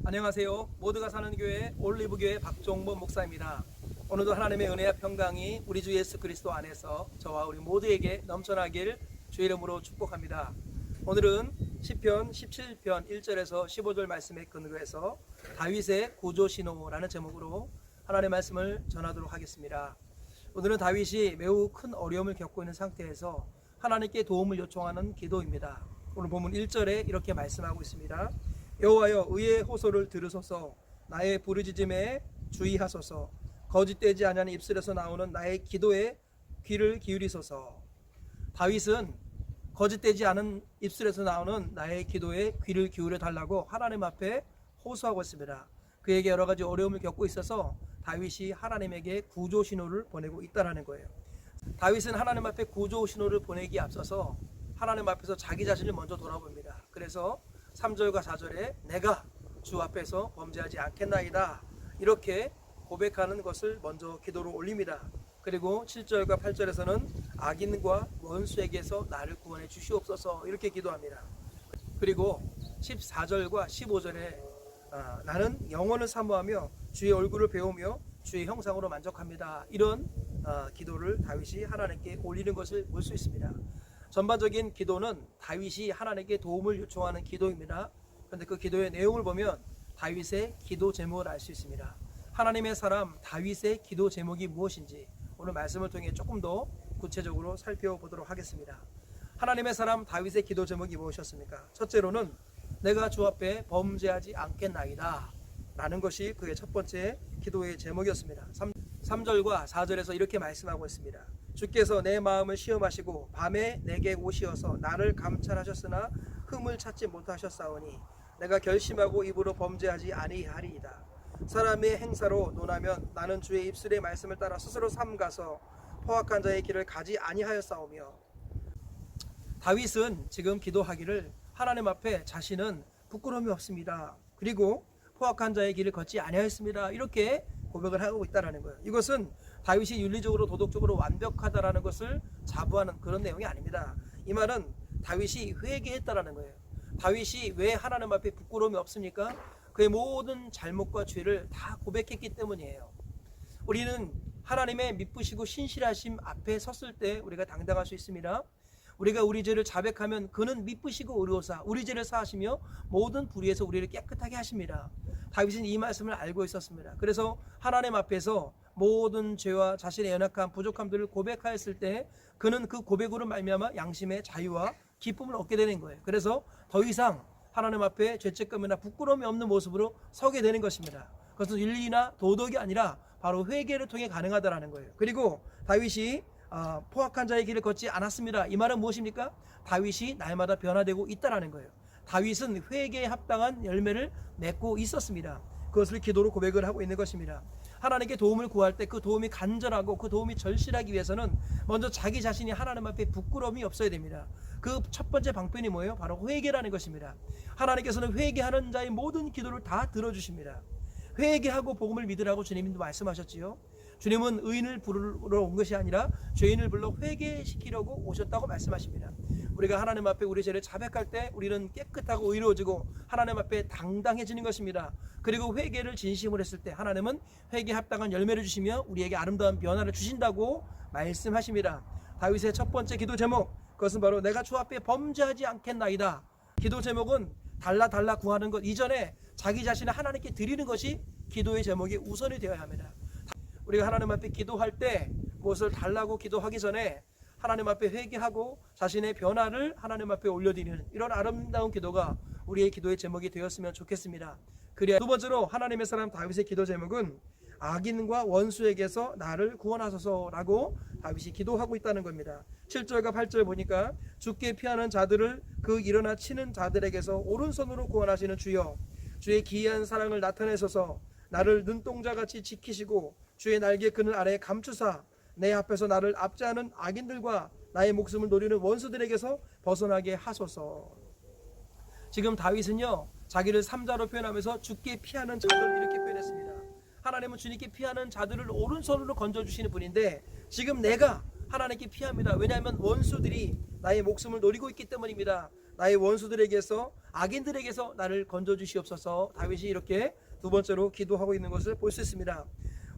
안녕하세요. 모두가 사는 교회 올리브교회 박종범 목사입니다. 오늘도 하나님의 은혜와 평강이 우리 주 예수 그리스도 안에서 저와 우리 모두에게 넘쳐나길 주의 이름으로 축복합니다. 오늘은 시편 17편 1절에서 15절 말씀에 근거해서 다윗의 구조신호라는 제목으로 하나님의 말씀을 전하도록 하겠습니다. 오늘은 다윗이 매우 큰 어려움을 겪고 있는 상태에서 하나님께 도움을 요청하는 기도입니다. 오늘 본문 1절에 이렇게 말씀하고 있습니다. 여호와여, 의의 호소를 들으소서. 나의 부르짖음에 주의하소서. 거짓되지 아니하는 입술에서 나오는 나의 기도에 귀를 기울이소서. 다윗은 거짓되지 않은 입술에서 나오는 나의 기도에 귀를 기울여 달라고 하나님 앞에 호소하고 있습니다. 그에게 여러 가지 어려움을 겪고 있어서 다윗이 하나님에게 구조 신호를 보내고 있다는 거예요. 다윗은 하나님 앞에 구조 신호를 보내기에 앞서서 하나님 앞에서 자기 자신을 먼저 돌아봅니다. 그래서 3절과 4절에 내가 주 앞에서 범죄하지 않겠나이다, 이렇게 고백하는 것을 먼저 기도로 올립니다. 그리고 7절과 8절에서는 악인과 원수에게서 나를 구원해 주시옵소서, 이렇게 기도합니다. 그리고 14절과 15절에 나는 영원을 사모하며 주의 얼굴을 배우며 주의 형상으로 만족합니다, 이런 기도를 다윗이 하나님께 올리는 것을 볼 수 있습니다. 전반적인 기도는 다윗이 하나님께 도움을 요청하는 기도입니다. 그런데 그 기도의 내용을 보면 다윗의 기도 제목을 알 수 있습니다. 하나님의 사람 다윗의 기도 제목이 무엇인지 오늘 말씀을 통해 조금 더 구체적으로 살펴보도록 하겠습니다. 하나님의 사람 다윗의 기도 제목이 무엇이었습니까? 첫째로는 내가 주 앞에 범죄하지 않겠나이다 라는 것이 그의 첫 번째 기도의 제목이었습니다. 3절과 4절에서 이렇게 말씀하고 있습니다. 주께서 내 마음을 시험하시고 밤에 내게 오시어서 나를 감찰하셨으나 흠을 찾지 못하셨사오니 내가 결심하고 입으로 범죄하지 아니하리이다. 사람의 행사로 논하면 나는 주의 입술의 말씀을 따라 스스로 삼가서 포악한 자의 길을 가지 아니하였사오며. 다윗은 지금 기도하기를 하나님 앞에 자신은 부끄러움이 없습니다, 그리고 포악한 자의 길을 걷지 아니하였습니다, 이렇게 고백을 하고 있다는 거예요. 이것은 다윗이 윤리적으로 도덕적으로 완벽하다라는 것을 자부하는 그런 내용이 아닙니다. 이 말은 다윗이 회개했다라는 거예요. 다윗이 왜 하나님 앞에 부끄러움이 없습니까? 그의 모든 잘못과 죄를 다 고백했기 때문이에요. 우리는 하나님의 미쁘시고 신실하심 앞에 섰을 때 우리가 당당할 수 있습니다. 우리가 우리 죄를 자백하면 그는 미쁘시고 의로우사 우리 죄를 사하시며 모든 불의에서 우리를 깨끗하게 하십니다. 다윗은 이 말씀을 알고 있었습니다. 그래서 하나님 앞에서 모든 죄와 자신의 연약함, 부족함들을 고백하였을 때 그는 그 고백으로 말미암아 양심의 자유와 기쁨을 얻게 되는 거예요. 그래서 더 이상 하나님 앞에 죄책감이나 부끄러움이 없는 모습으로 서게 되는 것입니다. 그것은 윤리나 도덕이 아니라 바로 회개를 통해 가능하다는 거예요. 그리고 다윗이 포악한 자의 길을 걷지 않았습니다. 이 말은 무엇입니까? 다윗이 날마다 변화되고 있다는 거예요. 다윗은 회개에 합당한 열매를 맺고 있었습니다. 그것을 기도로 고백을 하고 있는 것입니다. 하나님께 도움을 구할 때 그 도움이 간절하고 그 도움이 절실하기 위해서는 먼저 자기 자신이 하나님 앞에 부끄러움이 없어야 됩니다. 그 첫 번째 방편이 뭐예요? 바로 회개라는 것입니다. 하나님께서는 회개하는 자의 모든 기도를 다 들어주십니다. 회개하고 복음을 믿으라고 주님도 말씀하셨지요. 주님은 의인을 부르러 온 것이 아니라 죄인을 불러 회개시키려고 오셨다고 말씀하십니다. 우리가 하나님 앞에 우리 죄를 자백할 때 우리는 깨끗하고 의로워지고 하나님 앞에 당당해지는 것입니다. 그리고 회개를 진심으로 했을 때 하나님은 회개에 합당한 열매를 주시며 우리에게 아름다운 변화를 주신다고 말씀하십니다. 다윗의 첫 번째 기도 제목, 그것은 바로 내가 주 앞에 범죄하지 않겠나이다. 기도 제목은 달라 구하는 것 이전에 자기 자신을 하나님께 드리는 것이 기도의 제목이 우선이 되어야 합니다. 우리가 하나님 앞에 기도할 때 무엇을 달라고 기도하기 전에 하나님 앞에 회개하고 자신의 변화를 하나님 앞에 올려드리는 이런 아름다운 기도가 우리의 기도의 제목이 되었으면 좋겠습니다. 그래야 두 번째로 하나님의 사람 다윗의 기도 제목은 악인과 원수에게서 나를 구원하소서라고 다윗이 기도하고 있다는 겁니다. 7절과 8절 보니까 주께 피하는 자들을 그 일어나 치는 자들에게서 오른손으로 구원하시는 주여, 주의 기이한 사랑을 나타내소서. 나를 눈동자같이 지키시고 주의 날개 그늘 아래 감추사 내 앞에서 나를 압제하는 악인들과 나의 목숨을 노리는 원수들에게서 벗어나게 하소서. 지금 다윗은요, 자기를 삼자로 표현하면서 주께 피하는 자들을 이렇게 표현했습니다. 하나님은 주님께 피하는 자들을 오른손으로 건져주시는 분인데 지금 내가 하나님께 피합니다. 왜냐하면 원수들이 나의 목숨을 노리고 있기 때문입니다. 나의 원수들에게서 악인들에게서 나를 건져 주시옵소서. 다윗이 이렇게 두 번째로 기도하고 있는 것을 볼 수 있습니다.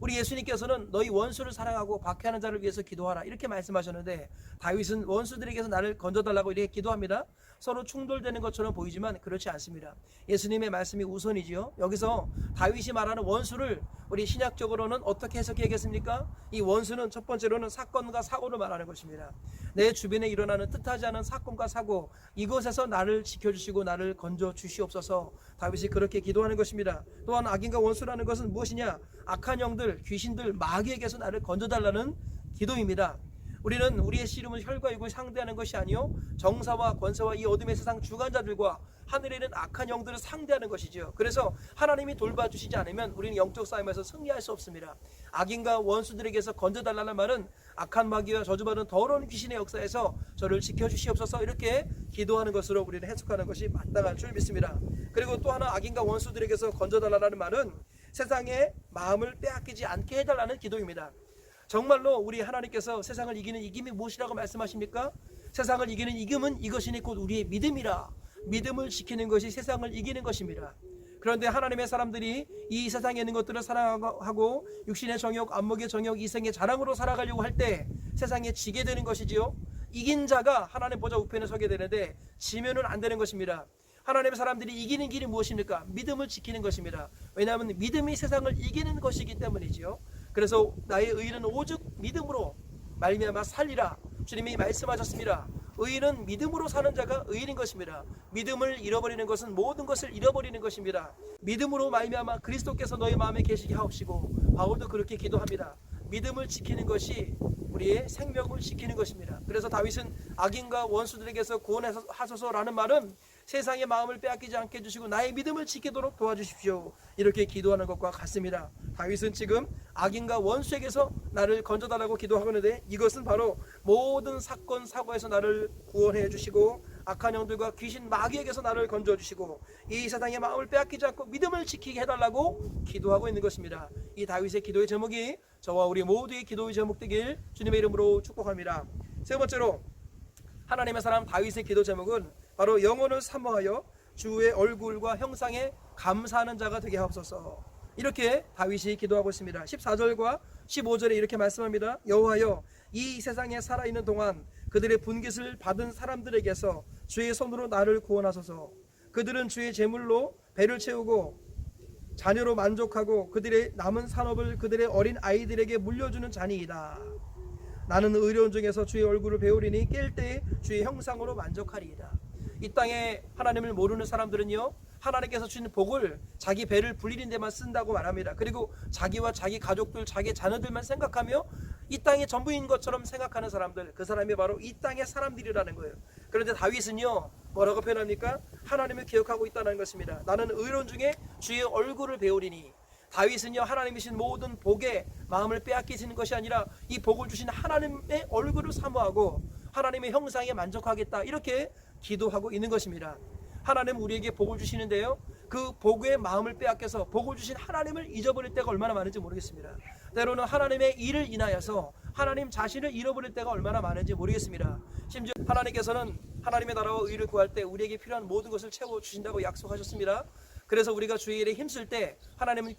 우리 예수님께서는 너희 원수를 사랑하고 박해하는 자를 위해서 기도하라 이렇게 말씀하셨는데, 다윗은 원수들에게서 나를 건져달라고 이렇게 기도합니다. 서로 충돌되는 것처럼 보이지만 그렇지 않습니다. 예수님의 말씀이 우선이지요. 여기서 다윗이 말하는 원수를 우리 신약적으로는 어떻게 해석해야겠습니까? 이 원수는 첫 번째로는 사건과 사고를 말하는 것입니다. 내 주변에 일어나는 뜻하지 않은 사건과 사고, 이것에서 나를 지켜주시고 나를 건져 주시옵소서. 다윗이 그렇게 기도하는 것입니다. 또한 악인과 원수라는 것은 무엇이냐? 악한 영들, 귀신들, 마귀에게서 나를 건져달라는 기도입니다. 우리는 우리의 씨름은 혈과 육을 상대하는 것이 아니요 정사와 권세와 이 어둠의 세상 주관자들과 하늘에 있는 악한 영들을 상대하는 것이지요. 그래서 하나님이 돌봐주시지 않으면 우리는 영적 싸움에서 승리할 수 없습니다. 악인과 원수들에게서 건져달라는 말은 악한 마귀와 저주받은 더러운 귀신의 역사에서 저를 지켜주시옵소서 이렇게 기도하는 것으로 우리는 해석하는 것이 마땅한 줄 믿습니다. 그리고 또 하나, 악인과 원수들에게서 건져달라는 말은 세상의 마음을 빼앗기지 않게 해달라는 기도입니다. 정말로 우리 하나님께서 세상을 이기는 이김이 무엇이라고 말씀하십니까? 세상을 이기는 이김은 이것이니 곧 우리의 믿음이라. 믿음을 지키는 것이 세상을 이기는 것입니다. 그런데 하나님의 사람들이 이 세상에 있는 것들을 사랑하고 육신의 정욕, 안목의 정욕, 이생의 자랑으로 살아가려고 할 때 세상에 지게 되는 것이지요. 이긴 자가 하나님 보좌 우편에 서게 되는데 지면은 안 되는 것입니다. 하나님의 사람들이 이기는 길이 무엇입니까? 믿음을 지키는 것입니다. 왜냐하면 믿음이 세상을 이기는 것이기 때문이지요. 그래서 나의 의는 오직 믿음으로 말미암아 살리라 주님이 말씀하셨습니다. 의인은 믿음으로 사는 자가 의인인 것입니다. 믿음을 잃어버리는 것은 모든 것을 잃어버리는 것입니다. 믿음으로 말미암아 그리스도께서 너희 마음에 계시게 하옵시고, 바울도 그렇게 기도합니다. 믿음을 지키는 것이 우리의 생명을 지키는 것입니다. 그래서 다윗은 악인과 원수들에게서 구원하소서라는 말은 세상의 마음을 빼앗기지 않게 해주시고 나의 믿음을 지키도록 도와주십시오 이렇게 기도하는 것과 같습니다. 다윗은 지금 악인과 원수에게서 나를 건져달라고 기도하고 있는데, 이것은 바로 모든 사건 사고에서 나를 구원해 주시고 악한 영들과 귀신 마귀에게서 나를 건져주시고 이 세상의 마음을 빼앗기지 않고 믿음을 지키게 해달라고 기도하고 있는 것입니다. 이 다윗의 기도의 제목이 저와 우리 모두의 기도의 제목 되길 주님의 이름으로 축복합니다. 세 번째로, 하나님의 사람 다윗의 기도 제목은 바로 영혼을 사모하여 주의 얼굴과 형상에 감사하는 자가 되게 하옵소서. 이렇게 다윗이 기도하고 있습니다. 14절과 15절에 이렇게 말씀합니다. 여호와여, 이 세상에 살아있는 동안 그들의 분깃을 받은 사람들에게서 주의 손으로 나를 구원하소서. 그들은 주의 제물로 배를 채우고 자녀로 만족하고 그들의 남은 산업을 그들의 어린 아이들에게 물려주는 자니이다. 나는 의로운 중에서 주의 얼굴을 배우리니 깰 때에 주의 형상으로 만족하리이다. 이 땅에 하나님을 모르는 사람들은요, 하나님께서 주신 복을 자기 배를 불리는 데만 쓴다고 말합니다. 그리고 자기와 자기 가족들, 자기 자녀들만 생각하며 이 땅의 전부인 것처럼 생각하는 사람들, 그 사람이 바로 이 땅의 사람들이라는 거예요. 그런데 다윗은요, 뭐라고 표현합니까? 하나님을 기억하고 있다는 것입니다. 나는 의로운 중에 주의 얼굴을 배우리니. 다윗은요, 하나님이신 모든 복에 마음을 빼앗기시는 것이 아니라 이 복을 주신 하나님의 얼굴을 사모하고 하나님의 형상에 만족하겠다 이렇게 기도하고 있는 것입니다. 하나님 우리에게 복을 주시는데요, 그 복의 마음을 빼앗겨서 복을 주신 하나님을 잊어버릴 때가 얼마나 많은지 모르겠습니다. 때로는 하나님의 일을 인하여서 하나님 자신을 잃어버릴 때가 얼마나 많은지 모르겠습니다. 심지어 하나님께서는 하나님의 나라와 의를 구할 때 우리에게 필요한 모든 것을 채워주신다고 약속하셨습니다. 그래서 우리가 주의 일에 힘쓸 때 하나님은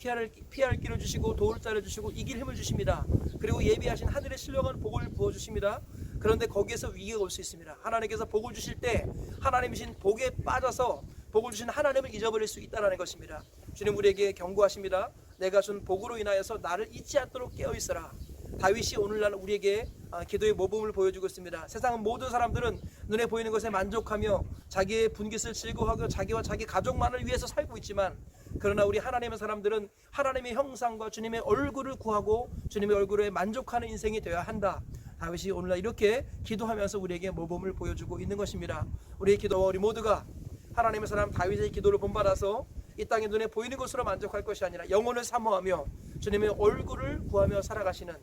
피할 길을 주시고 도울 자를 주시고 이길 힘을 주십니다. 그리고 예비하신 하늘의 신령한 복을 부어주십니다. 그런데 거기에서 위기가 올 수 있습니다. 하나님께서 복을 주실 때 하나님이신 복에 빠져서 복을 주신 하나님을 잊어버릴 수 있다는 것입니다. 주님 우리에게 경고하십니다. 내가 준 복으로 인하여서 나를 잊지 않도록 깨어있어라. 다윗이 오늘날 우리에게 기도의 모범을 보여주고 있습니다. 세상은 모든 사람들은 눈에 보이는 것에 만족하며 자기의 분깃을 즐거워하고 자기와 자기 가족만을 위해서 살고 있지만, 그러나 우리 하나님의 사람들은 하나님의 형상과 주님의 얼굴을 구하고 주님의 얼굴에 만족하는 인생이 되어야 한다. 다윗이 오늘날 이렇게 기도하면서 우리에게 모범을 보여주고 있는 것입니다. 우리의 기도와 우리 모두가 하나님의 사람 다윗의 기도를 본받아서 이 땅의 눈에 보이는 것으로 만족할 것이 아니라 영혼을 사모하며 주님의 얼굴을 구하며 살아가시는,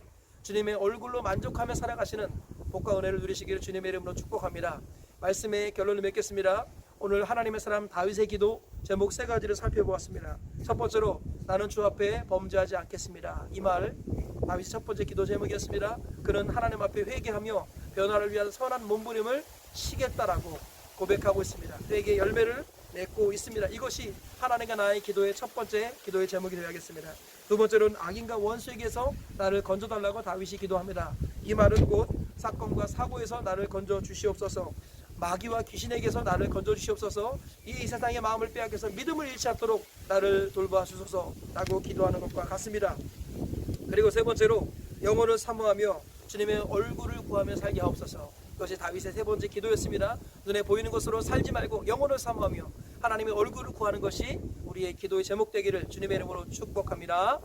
주님의 얼굴로 만족하며 살아가시는 복과 은혜를 누리시기를 주님의 이름으로 축복합니다. 말씀의 결론을 맺겠습니다. 오늘 하나님의 사람 다윗의 기도 제목 세 가지를 살펴보았습니다. 첫 번째로, 나는 주 앞에 범죄하지 않겠습니다. 이 말 다윗의 첫 번째 기도 제목이었습니다. 그는 하나님 앞에 회개하며 변화를 위한 선한 몸부림을 쉬겠다라고 고백하고 있습니다. 그에게 열매를 맺고 있습니다. 이것이 하나님과 나의 기도의 첫 번째 기도의 제목이 되어야겠습니다. 두 번째로는 악인과 원수에게서 나를 건져달라고 다윗이 기도합니다. 이 말은 곧 사건과 사고에서 나를 건져 주시옵소서, 마귀와 귀신에게서 나를 건져 주시옵소서, 이 세상의 마음을 빼앗겨서 믿음을 잃지 않도록 나를 돌봐 주소서라고 기도하는 것과 같습니다. 그리고 세 번째로 영혼을 사모하며 주님의 얼굴을 구하며 살게 하옵소서. 그것이 다윗의 세 번째 기도였습니다. 눈에 보이는 것으로 살지 말고 영혼을 사모하며 하나님의 얼굴을 구하는 것이 우리의 기도의 제목 되기를 주님의 이름으로 축복합니다.